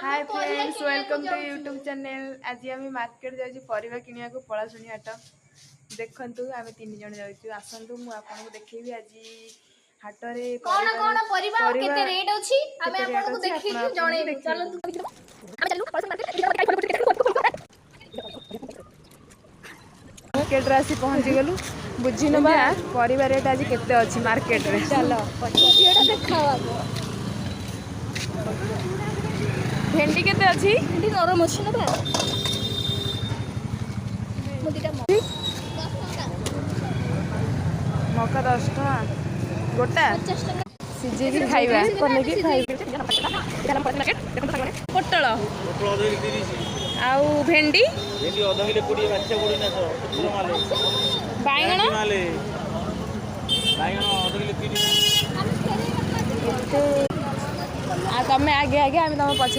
Hi friends welcome to YouTube channel. आज आम market जाऊँ परिवा किनिया को पଳାଶୁଣି हाट देखंतु आम 3 जण जाऊँ आसतु मु आपको देखेबी आज हाटरे कौन कौन परिवा और केते रेट अछि हमें आपन को देखि कि जणेबु चलंतु हम चलू मार्केट रे आसी पहुंची गलु बुझी नबा परिवा रेट आज केते अछि मार्केट रे। चलो एटा देखावा भेंडी केते अछि भेंडी नरम अछि नबा मुदिटा मका 10 टका गोटा 50 टका सिजे की खाइबा कोने की खाइबा पोटल आउ भेंडी आधा किलो 20 बाच्चा पड़ी ना बाइगण आधा किलो 30 आ तमे आगे आगे आम तुम पछ